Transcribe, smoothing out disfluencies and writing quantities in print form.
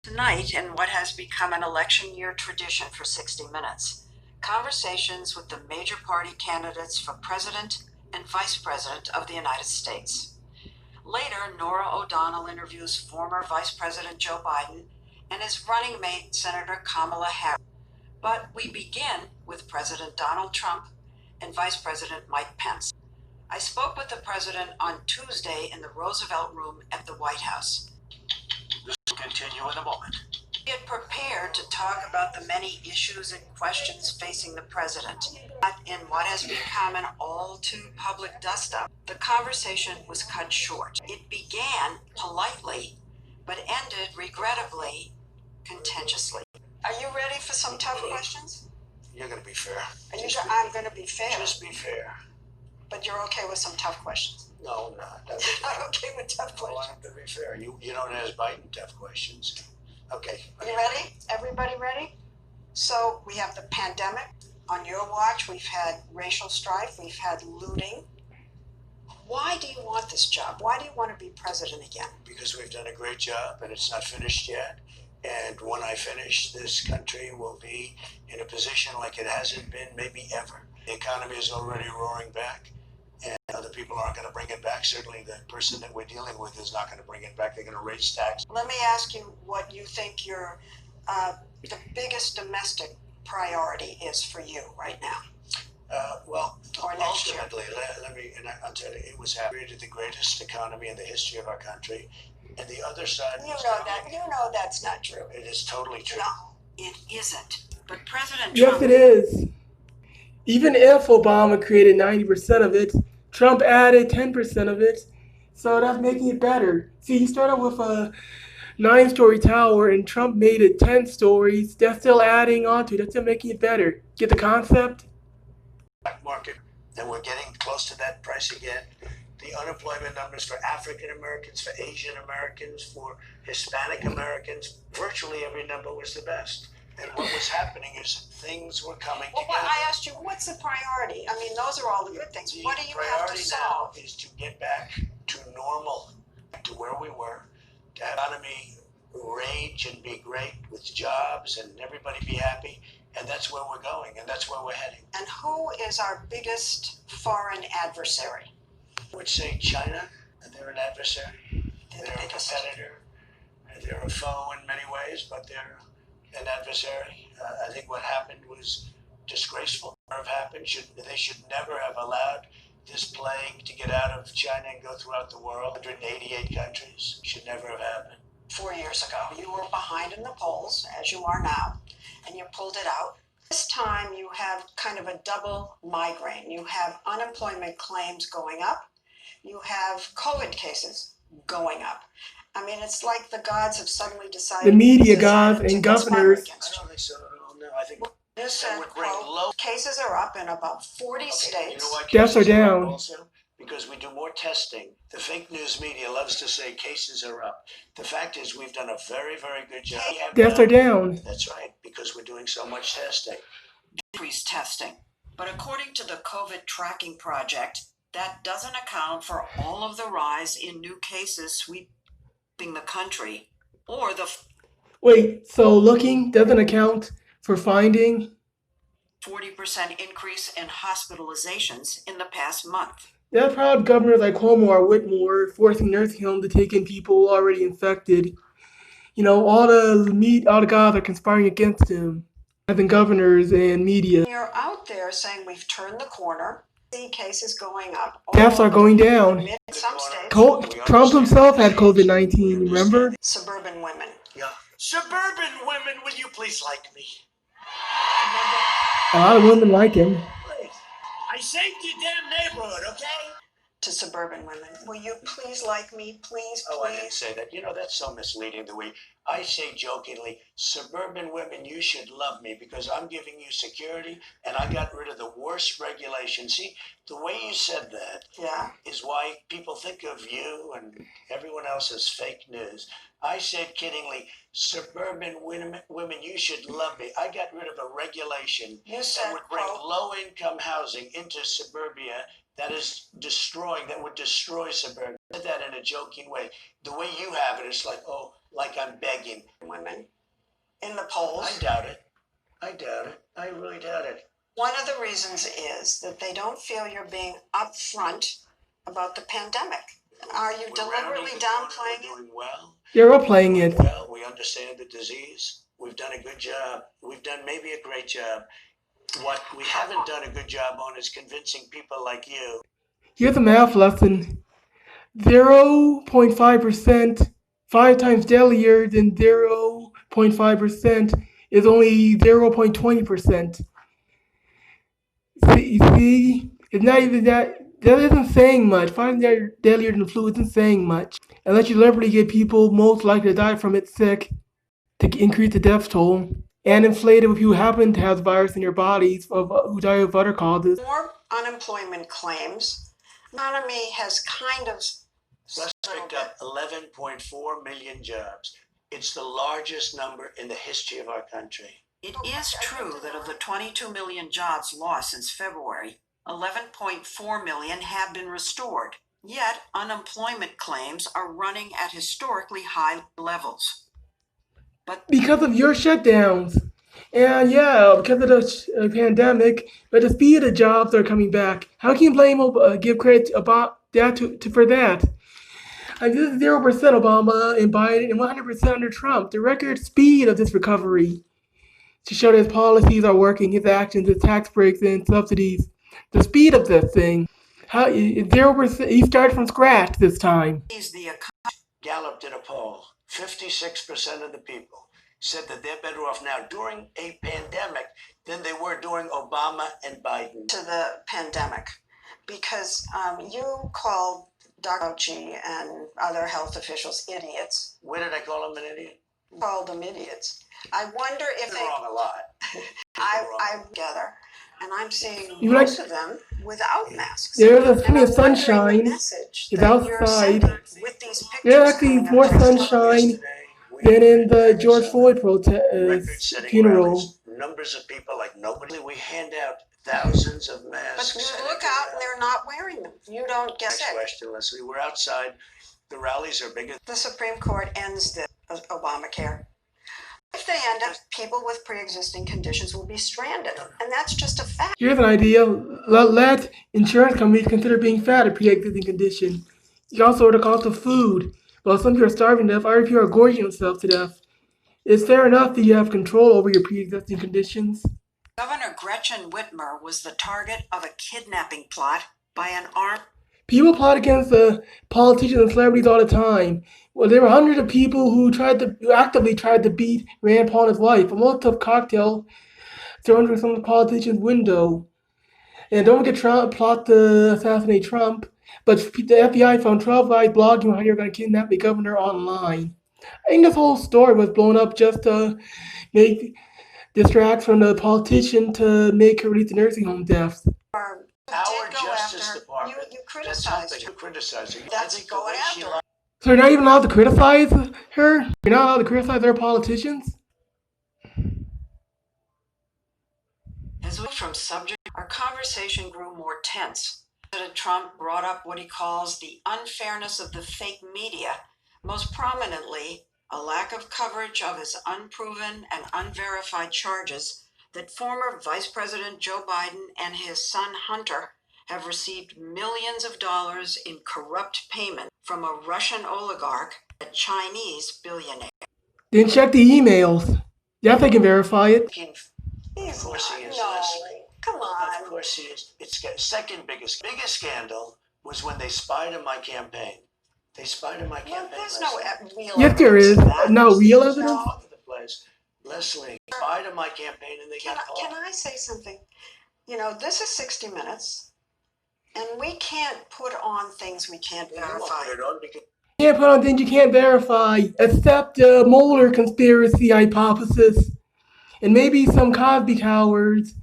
Tonight, in what has become an election year tradition for 60 Minutes, conversations with the major party candidates for President and Vice President of the United States. Later, Norah O'Donnell interviews former Vice President Joe Biden and his running mate, Senator Kamala Harris. But we begin with President Donald Trump and Vice President Mike Pence. I spoke with the president on Tuesday in the Roosevelt Room at the White House. This will continue in a moment. We had prepared to talk about the many issues and questions facing the president. But in what has become an all too public dust-up, the conversation was cut short. It began politely, but ended regrettably contentiously. Are you ready for some tough questions? You're going to be fair. I'm going to be fair. Just be fair. But you're okay with some tough questions? No, I'm not. I'm okay with tough I want questions. him to be fair. You don't ask Biden tough questions. Okay. You ready? Everybody ready? So we have the pandemic. On your watch, we've had racial strife. We've had looting. Why do you want this job? Why do you want to be president again? Because we've done a great job and it's not finished yet. And when I finish, this country will be in a position like it hasn't been maybe ever. The economy is already roaring back. And other people aren't going to bring it back. Certainly the person that we're dealing with is not going to bring it back. They're going to raise taxes. Let me ask you what you think the biggest domestic priority is for you right now. Or next year. Ultimately, I'll tell you, it was created the greatest economy in the history of our country. And the other side You know that's not true. It is totally true. No, it isn't. But President Yes, Trump... it is. Even if Obama created 90% of it, Trump added 10% of it, so that's making it better. See, he started with a 9-story tower, and Trump made it 10 stories. That's still adding on to it. That's still making it better. Get the concept? Black market, and we're getting close to that price again. The unemployment numbers for African Americans, for Asian Americans, for Hispanic Americans, virtually every number was the best. And what was happening is things were coming together. I asked you, what's the priority? I mean, those are all the good things. What do you have to solve? The priority now is to get back to normal, to where we were, to have economy rage and be great with jobs and everybody be happy. And that's where we're going, and that's where we're heading. And who is our biggest foreign adversary? I would say China. They're an adversary. They're a competitor. They're a foe in many ways, but they're an adversary. I think what happened was disgraceful. They should never have allowed this plague to get out of China and go throughout the world. 188 countries. Should never have happened. 4 years ago, you were behind in the polls, as you are now, and you pulled it out. This time, you have kind of a double migraine. You have unemployment claims going up. You have COVID cases going up. I mean, it's like the gods have suddenly decided. The media gods and governors. I don't think so. No, I think you said, would bring low cases are up in about 40 states. You know why Deaths are down. Also, because we do more testing. The fake news media loves to say cases are up. The fact is, we've done a very, very good job. Deaths are down. That's right, because we're doing so much testing. Increased testing. But according to the COVID tracking project, that doesn't account for all of the rise in new cases sweeping the country, or the... Wait, so looking doesn't account for finding 40% increase in hospitalizations in the past month. That's proud governors like Cuomo or Whitmore forcing nursing homes to take in people already infected. You know, all the gods are conspiring against him, having governors and media. You're out there saying we've turned the corner. See cases going up. Deaths are going down. In some states. Trump himself had COVID-19, remember? Suburban women. Yeah. Suburban women, will you please like me? A lot of women like him. I saved your damn neighborhood, okay? To suburban women, will you please like me, please, Oh, I didn't please? say that. You know, that's so misleading the way I say jokingly, suburban women, you should love me because I'm giving you security and I got rid of the worst regulation. See, the way you said that Yeah. is why people think of you and everyone else as fake news. I said kiddingly, suburban women, you should love me. I got rid of a regulation You said, that would bring quote, low-income housing into suburbia that would destroy suburbia. I said that in a joking way. The way you have it, it's like, oh, like I'm begging. women in the polls. I doubt it. I doubt it. I really doubt it. One of the reasons is that they don't feel you're being upfront about the pandemic. Are you deliberately downplaying We're it? doing well. You're all playing it. Well, we understand the disease. We've done a good job. We've done maybe a great job. What we haven't done a good job on is convincing people like you. Here's a math lesson. 0.5%, 5 times deadlier than 0.5% is only 0.20%. See, it's not even that. That isn't saying much. 5 times deadlier than the flu isn't saying much. Unless you deliberately get people most likely to die from it sick to increase the death toll. And inflate it with people who happen to have the virus in their bodies who die of other causes. More unemployment claims. Economy has kind of West picked up 11.4 million jobs. It's the largest number in the history of our country. It is true that of the 22 million jobs lost since February, 11.4 million have been restored. Yet, unemployment claims are running at historically high levels. But because of your shutdowns. And yeah, because of the pandemic, but the speed of jobs are coming back. How can you give credit about that for that? And this is 0% Obama and Biden and 100% under Trump. The record speed of this recovery to show that his policies are working, his actions, his tax breaks and subsidies. The speed of this thing. 0%. He started from scratch this time. Gallup did a poll. 56% of the people said that they're better off now during a pandemic than they were during Obama and Biden. To the pandemic, because you called Dr. Fauci and other health officials idiots. Where did I call him an idiot? Called them idiots. I wonder if They're wrong a lot. I'm together, and I'm seeing most of them without masks. There's plenty of And I'm wondering the sunshine. message It's that you're outside. sending with these pictures. There's actually coming more out of sunshine Yesterday, we than in the had George some Floyd record-setting funeral. rallies. Numbers of people like nobody. We hand out thousands of But masks. you look out and they're not wearing them. You don't get Next sick. question, Leslie. We're outside. The rallies are bigger. The Supreme Court ends the Obamacare. If they end up, people with pre-existing conditions will be stranded, and that's just a fact. Here's an idea. Let insurance companies consider being fat a pre-existing condition. You also the cost of food. While some people are starving to death, other people are gorging themselves to death. It's fair enough that you have control over your pre-existing conditions. Governor Gretchen Whitmer was the target of a kidnapping plot by an armed. People plot against the politicians and celebrities all the time. Well, there were hundreds of people who actively tried to beat Rand Paul and his wife. A Molotov cocktail thrown through some politician's window. And don't forget Trump plot to assassinate Trump. But the FBI found 12 guys blogging how they were going to kidnap the governor online. I think this whole story was blown up just to distract from the politician to make her release the nursing home deaths. Our Justice Department. You That's criticized something her. you criticize her. That's I think the going way she after lied. So you're not even allowed to criticize her? You're not allowed to criticize their politicians? As we from subject, our conversation grew more tense. President Trump brought up what he calls the unfairness of the fake media, most prominently a lack of coverage of his unproven and unverified charges that former Vice President Joe Biden and his son Hunter have received millions of dollars in corrupt payment from a Russian oligarch, a Chinese billionaire. Then check the emails. Yes, I can verify it. Of course he is, No, Leslie. come Of on. course he is. It's second biggest scandal was when they spied on my campaign. They spied on my Well, campaign. there's no Leslie. real Yes, there is. evidence of that. No real All evidence? over the place. Leslie spied on my campaign and they got Can caught. I say something? You know, this is 60 Minutes, and we can't put on things we can't You won't verify. put it on because You can't put on things you can't verify, except the Mueller conspiracy hypothesis, and maybe some Cosby cowards